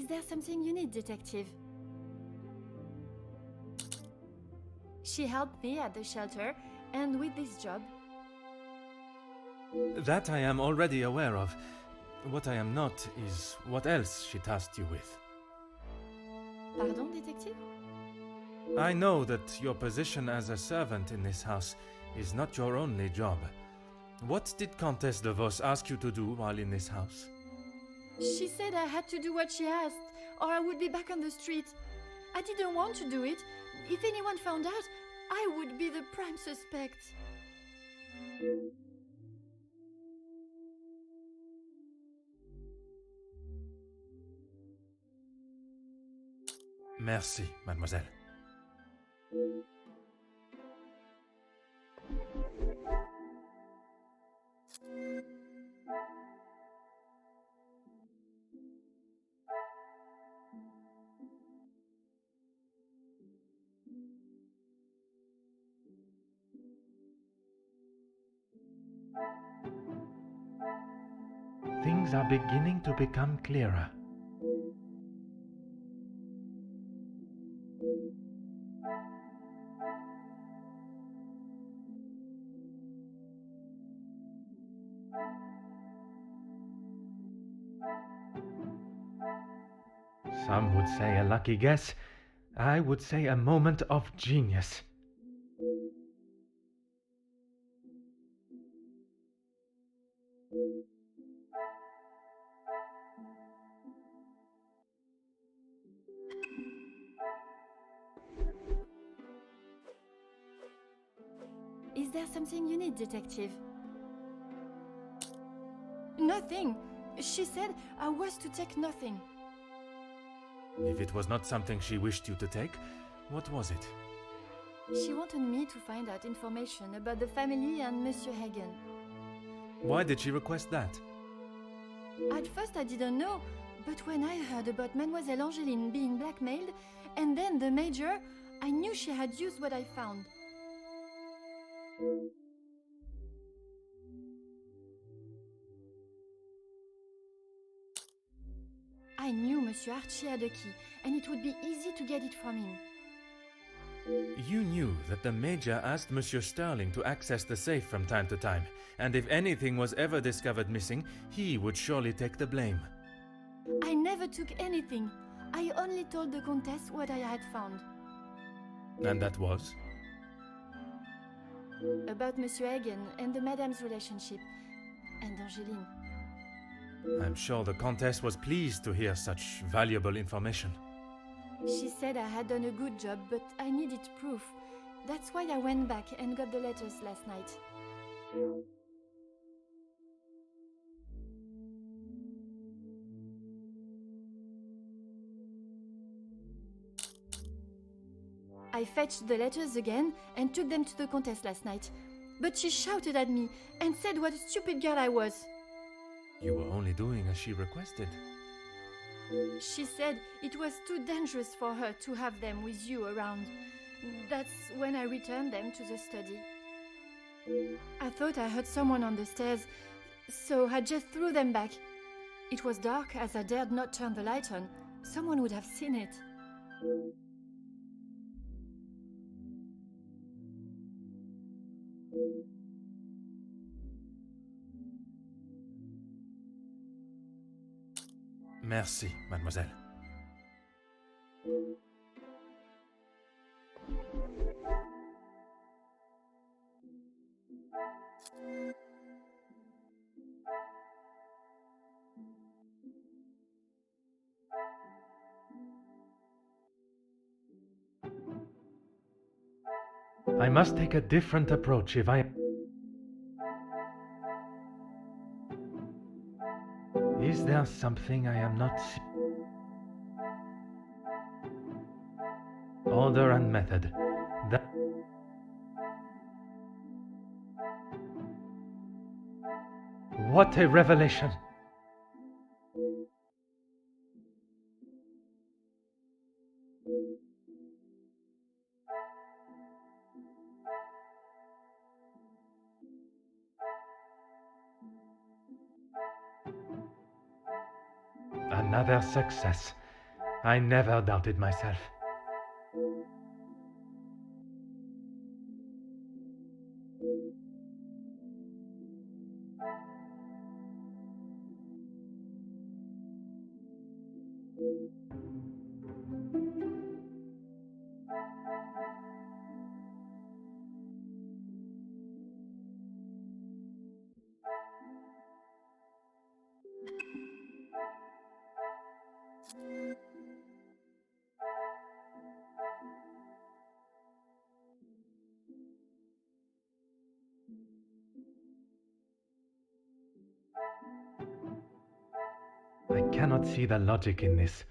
Is there something you need, detective? She helped me at the shelter and with this job. That I am already aware of. What I am not is what else she tasked you with. Pardon, detective? I know that your position as a servant in this house is not your only job. What did Countess de Vos ask you to do while in this house? She said I had to do what she asked, or I would be back on the street. I didn't want to do it. If anyone found out, I would be the prime suspect. Merci, mademoiselle. Things are beginning to become clearer. Some would say a lucky guess. I would say a moment of genius. Is there something you need, detective? Nothing. She said I was to take nothing. If it was not something she wished you to take, what was it? She wanted me to find out information about the family and Monsieur Hagen. Why did she request that? At first I didn't know, but when I heard about Mademoiselle Angeline being blackmailed, and then the Major, I knew she had used what I found. I knew Monsieur Archie had a key, and it would be easy to get it from him. You knew that the Major asked Monsieur Sterling to access the safe from time to time, and if anything was ever discovered missing, he would surely take the blame. I never took anything. I only told the Countess what I had found. And that was? About Monsieur Hagen and the Madame's relationship, and Angeline. I'm sure the Countess was pleased to hear such valuable information. She said I had done a good job, but I needed proof. That's why I went back and got the letters last night. I fetched the letters again and took them to the Countess last night. But she shouted at me and said what a stupid girl I was. You were only doing as she requested. She said it was too dangerous for her to have them with you around. That's when I returned them to the study. I thought I heard someone on the stairs, so I just threw them back. It was dark as I dared not turn the light on. Someone would have seen it. Merci, mademoiselle. I must take a different approach if I... Is there something I am not... Order and method. That... What a revelation! Another success. I never doubted myself. I cannot see the logic in this.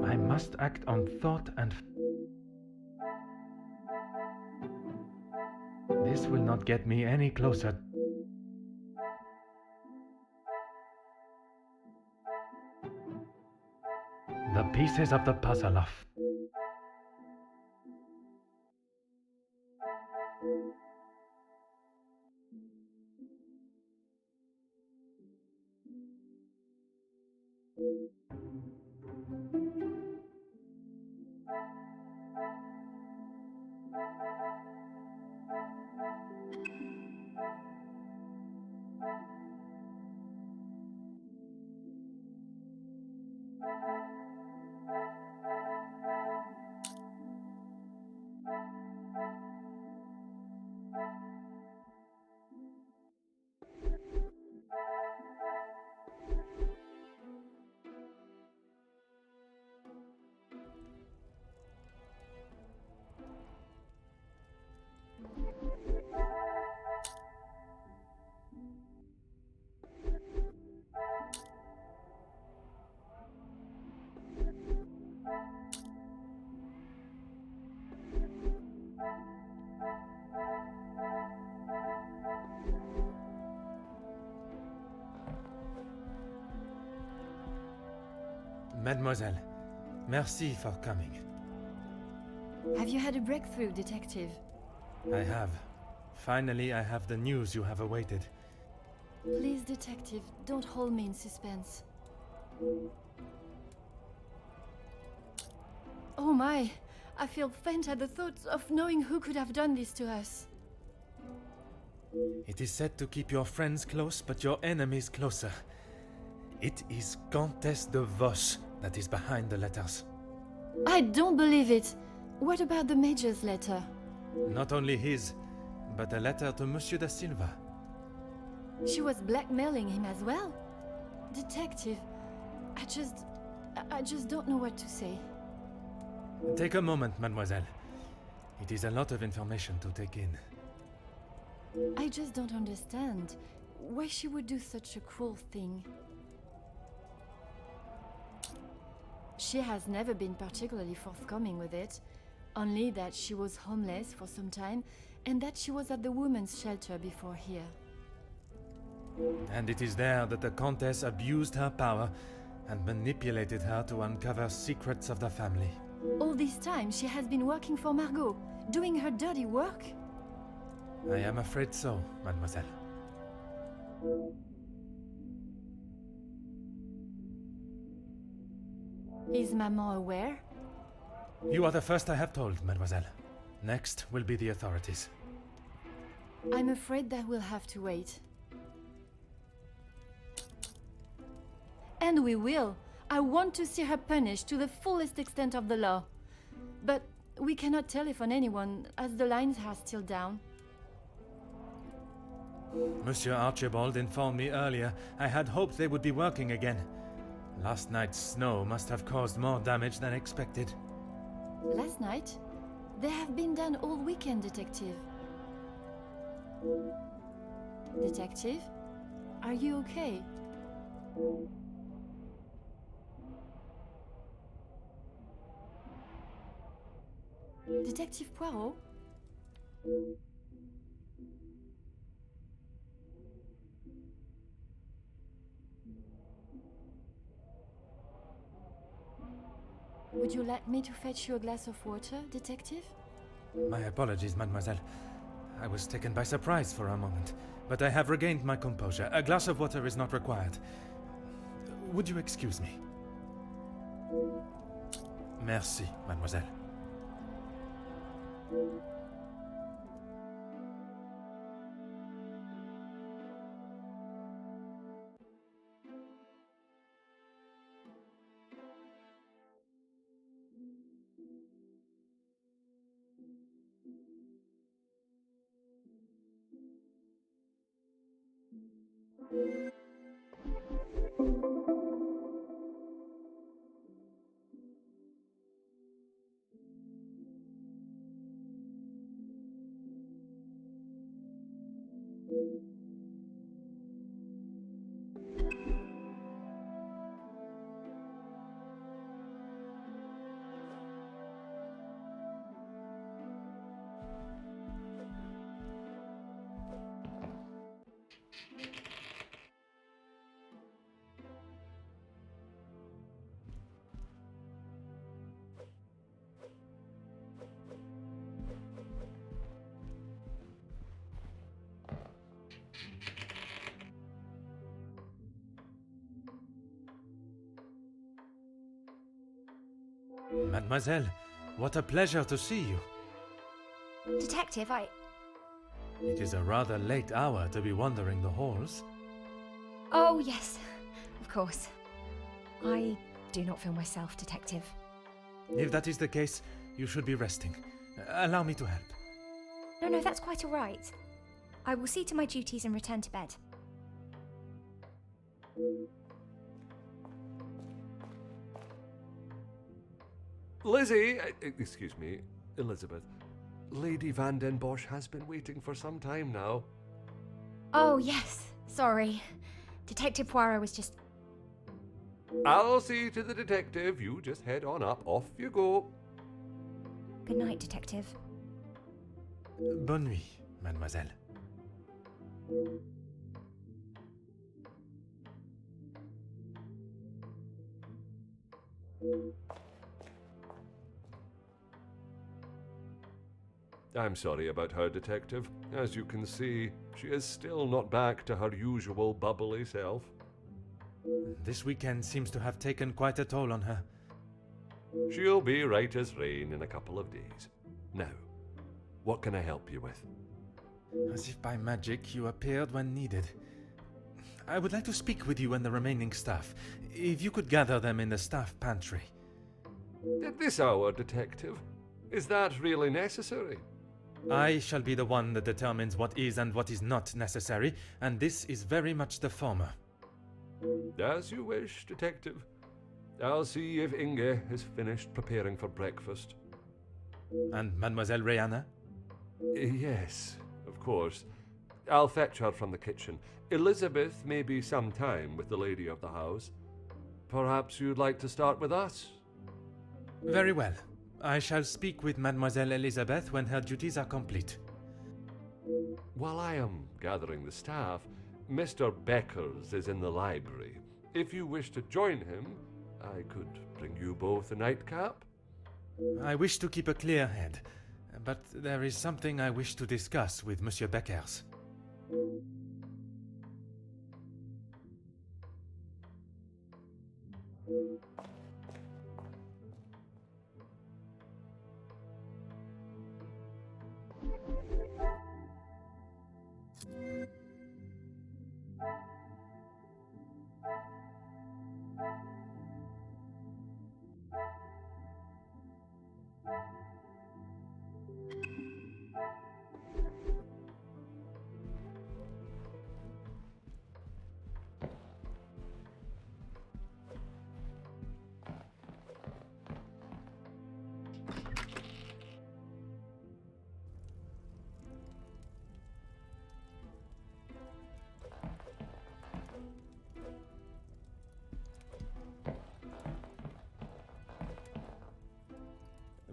I must act on thought and... This will not get me any closer. The pieces of the puzzle off. Mademoiselle, merci for coming. Have you had a breakthrough, Detective? I have. Finally, I have the news you have awaited. Please, Detective, don't hold me in suspense. Oh my! I feel faint at the thought of knowing who could have done this to us. It is said to keep your friends close, but your enemies closer. It is Countess de Vos that is behind the letters. I don't believe it! What about the Major's letter? Not only his, but a letter to Monsieur da Silva. She was blackmailing him as well? Detective, I just don't know what to say. Take a moment, mademoiselle. It is a lot of information to take in. I just don't understand why she would do such a cruel thing. She has never been particularly forthcoming with it, only that she was homeless for some time and that she was at the women's shelter before here. And it is there that the Countess abused her power and manipulated her to uncover secrets of the family. All this time she has been working for Margot, doing her dirty work? I am afraid so, mademoiselle. Is Maman aware? You are the first I have told, mademoiselle. Next will be the authorities. I'm afraid that we'll have to wait. And we will. I want to see her punished to the fullest extent of the law. But we cannot telephone anyone, as the lines are still down. Monsieur Archibald informed me earlier. I had hoped they would be working again. Last night's snow must have caused more damage than expected. Last night? They have been done all weekend, Detective. Detective? Are you okay? Detective Poirot? Would you like me to fetch you a glass of water, detective? My apologies, mademoiselle. I was taken by surprise for a moment, but I have regained my composure. A glass of water is not required. Would you excuse me? Merci, mademoiselle. Mademoiselle, what a pleasure to see you. Detective, It is a rather late hour to be wandering the halls. Oh, yes, of course. I do not feel myself, Detective. If that is the case, you should be resting. Allow me to help. No, that's quite all right. I will see to my duties and return to bed. Lizzie, excuse me, Elizabeth. Lady Van den Bosch has been waiting for some time now. Oh, yes, sorry. Detective Poirot was just... I'll see to the detective. You just head on up. Off you go. Good night, Detective. Bonne nuit, mademoiselle. I'm sorry about her, Detective. As you can see, she is still not back to her usual bubbly self. This weekend seems to have taken quite a toll on her. She'll be right as rain in a couple of days. Now, what can I help you with? As if by magic you appeared when needed. I would like to speak with you and the remaining staff. If you could gather them in the staff pantry. At this hour, Detective? Is that really necessary? I shall be the one that determines what is and what is not necessary, and this is very much the former. As you wish, Detective. I'll see if Inge has finished preparing for breakfast. And Mademoiselle Rihanna? Yes, of course. I'll fetch her from the kitchen. Elizabeth may be some time with the lady of the house. Perhaps you'd like to start with us? Very well. I shall speak with Mademoiselle Elizabeth when her duties are complete. While I am gathering the staff, Mr. Beckers is in the library. If you wish to join him, I could bring you both a nightcap. I wish to keep a clear head, but there is something I wish to discuss with Monsieur Beckers.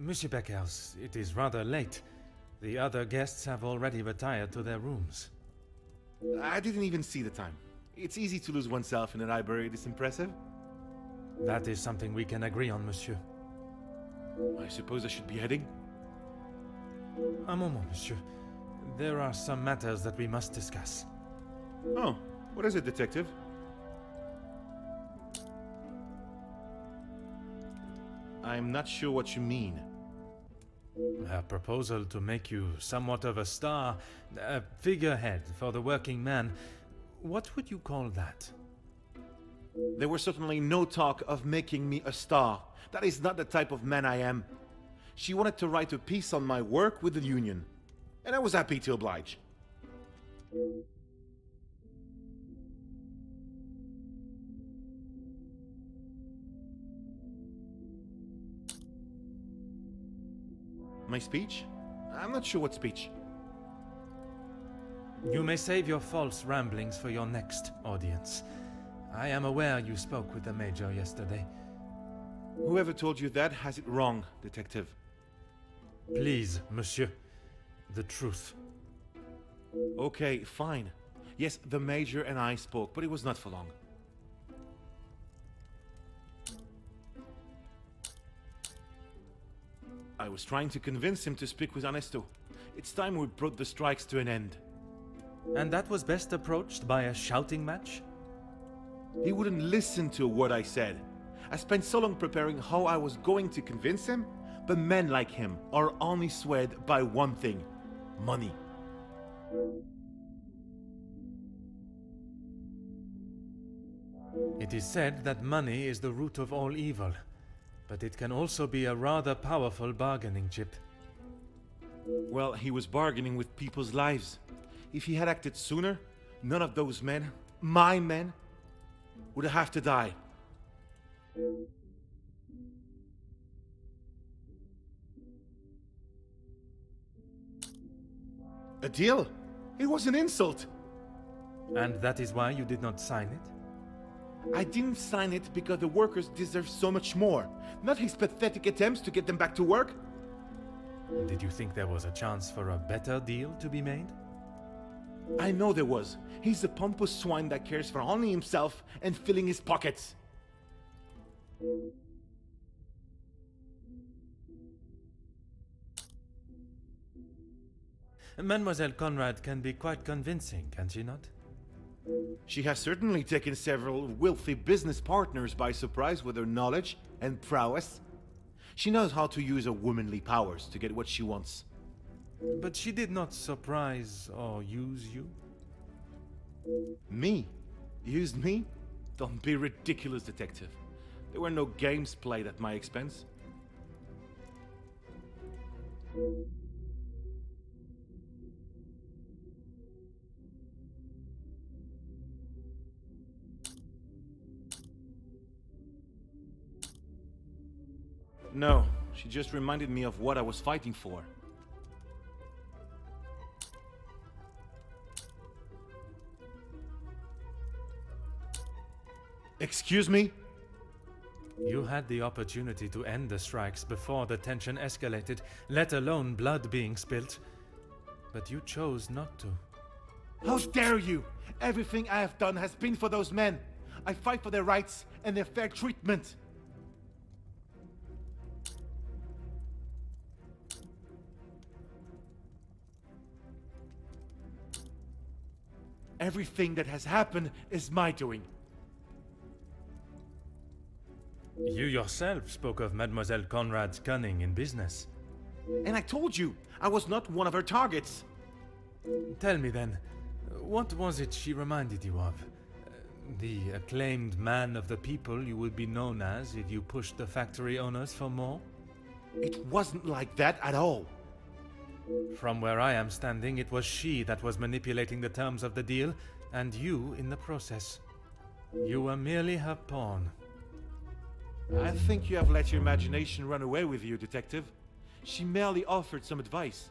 Monsieur Beckers, it is rather late. The other guests have already retired to their rooms. I didn't even see the time. It's easy to lose oneself in a library this impressive. That is something we can agree on, monsieur. I suppose I should be heading? Un moment, monsieur. There are some matters that we must discuss. Oh, what is it, detective? I'm not sure what you mean. A proposal to make you somewhat of a star, a figurehead for the working man. What would you call that? There was certainly no talk of making me a star. That is not the type of man I am. She wanted to write a piece on my work with the union, and I was happy to oblige. My speech? I'm not sure what speech. You may save your false ramblings for your next audience. I am aware you spoke with the Major yesterday. Whoever told you that has it wrong, detective. Please, monsieur. The truth. Okay, fine. Yes, the Major and I spoke, but it was not for long. I was trying to convince him to speak with Ernesto. It's time we brought the strikes to an end. And that was best approached by a shouting match? He wouldn't listen to what I said. I spent so long preparing how I was going to convince him, but men like him are only swayed by one thing: money. It is said that money is the root of all evil, but it can also be a rather powerful bargaining chip. Well, he was bargaining with people's lives. If he had acted sooner, none of those men, my men, would have to die. A deal? It was an insult. And that is why you did not sign it? I didn't sign it because the workers deserve so much more, not his pathetic attempts to get them back to work. Did you think there was a chance for a better deal to be made? I know there was. He's a pompous swine that cares for only himself and filling his pockets. Mademoiselle Conrad can be quite convincing, can she not? She has certainly taken several wealthy business partners by surprise with her knowledge and prowess. She knows how to use her womanly powers to get what she wants. But she did not surprise or use you? Me? Used me? Don't be ridiculous, detective. There were no games played at my expense. No, she just reminded me of what I was fighting for. Excuse me? You had the opportunity to end the strikes before the tension escalated, let alone blood being spilt. But you chose not to. How dare you! Everything I have done has been for those men. I fight for their rights and their fair treatment. Everything that has happened is my doing. You yourself spoke of Mademoiselle Conrad's cunning in business. And I told you, I was not one of her targets. Tell me then, what was it she reminded you of? The acclaimed man of the people you would be known as if you pushed the factory owners for more? It wasn't like that at all. From where I am standing, it was she that was manipulating the terms of the deal, and you in the process. You were merely her pawn. I think you have let your imagination run away with you, detective. She merely offered some advice.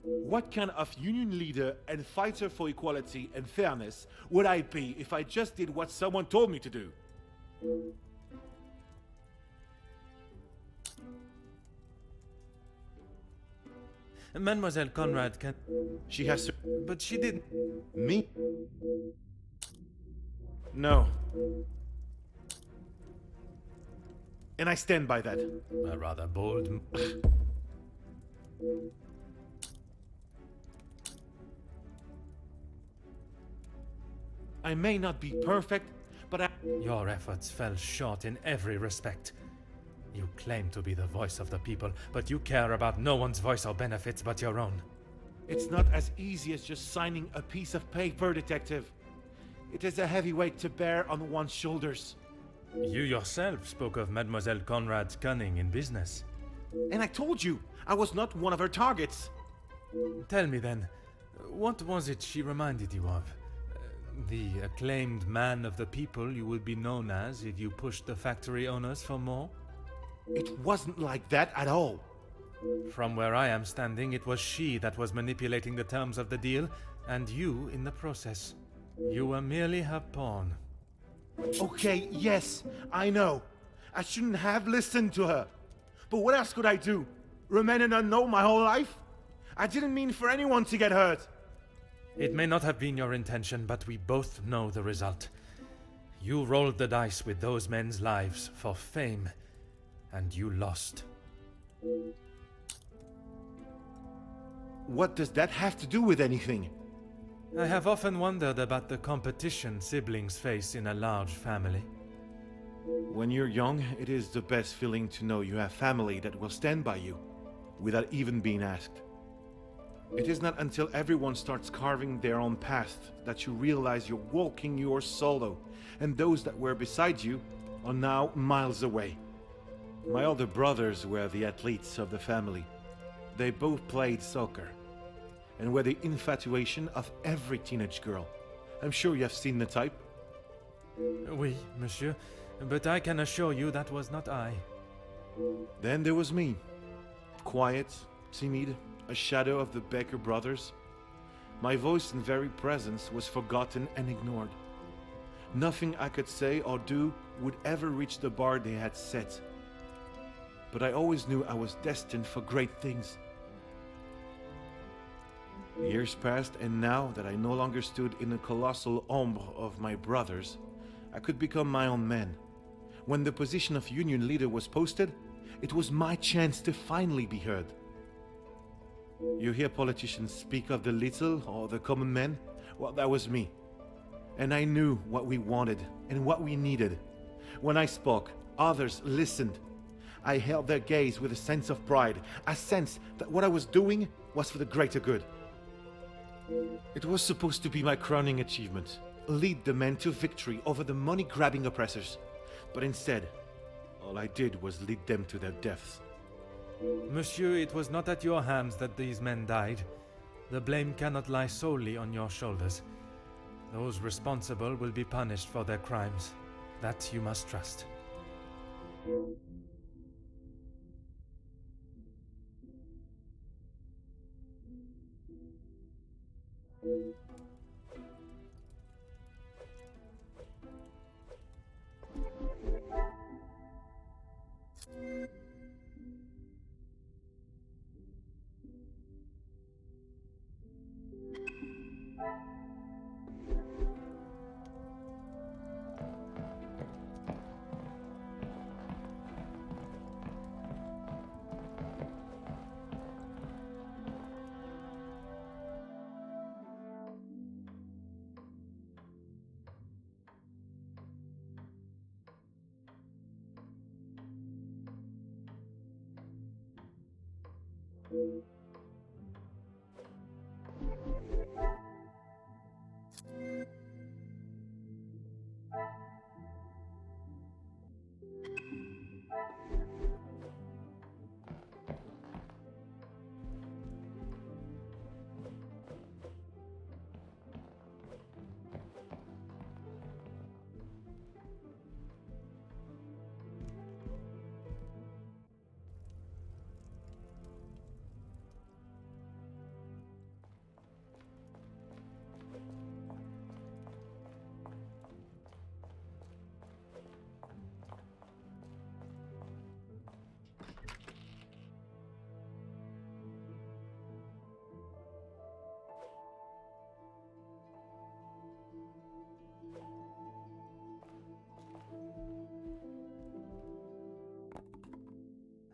What kind of union leader and fighter for equality and fairness would I be if I just did what someone told me to do? Mademoiselle Conrad can... She has... But she didn't... Me? No. And I stand by that. A rather bold. I may not be perfect, but Your efforts fell short in every respect. You claim to be the voice of the people, but you care about no one's voice or benefits but your own. it's not as easy as just signing a piece of paper, Detective. It is a heavy weight to bear on one's shoulders. You yourself spoke of Mademoiselle Conrad's cunning in business. And I told you, I was not one of her targets. Tell me then, what was it she reminded you of? The acclaimed man of the people you would be known as if you pushed the factory owners for more? It wasn't like that at all. From where I am standing, it was she that was manipulating the terms of the deal, and you in the process. You were merely her pawn. Okay, yes, I know. I shouldn't have listened to her. But what else could I do? Remain an unknown my whole life? I didn't mean for anyone to get hurt. It may not have been your intention, but we both know the result. You rolled the dice with those men's lives for fame, and you lost. What does that have to do with anything? I have often wondered about the competition siblings face in a large family. When you're young, it is the best feeling to know you have family that will stand by you, without even being asked. It is not until everyone starts carving their own path that you realize you're walking yours solo, and those that were beside you are now miles away. My older brothers were the athletes of the family. They both played soccer, and were the infatuation of every teenage girl. I'm sure you have seen the type. Oui, monsieur, but I can assure you that was not I. Then there was me. Quiet, timid, a shadow of the Becker brothers. My voice and very presence was forgotten and ignored. Nothing I could say or do would ever reach the bar they had set. But I always knew I was destined for great things. Years passed, and now that I no longer stood in the colossal ombre of my brothers, I could become my own man. When the position of union leader was posted, it was my chance to finally be heard. You hear politicians speak of the little or the common man? Well, that was me. And I knew what we wanted and what we needed. When I spoke, others listened. I held their gaze with a sense of pride, a sense that what I was doing was for the greater good. It was supposed to be my crowning achievement, lead the men to victory over the money-grabbing oppressors. But instead, all I did was lead them to their deaths. Monsieur, it was not at your hands that these men died. The blame cannot lie solely on your shoulders. Those responsible will be punished for their crimes. That you must trust.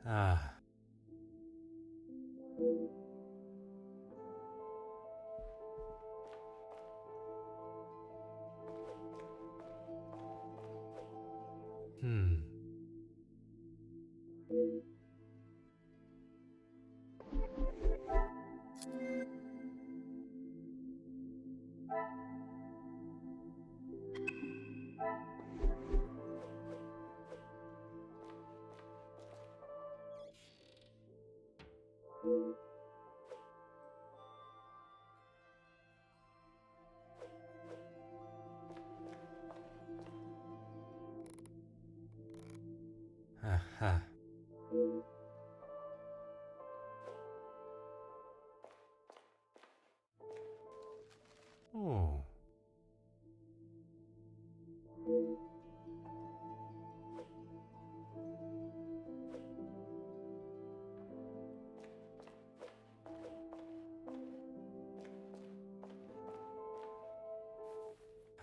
Ah. Hmm. Aha. Oh.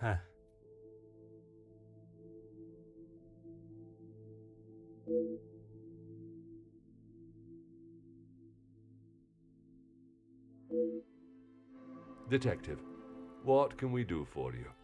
Huh. Detective, what can we do for you?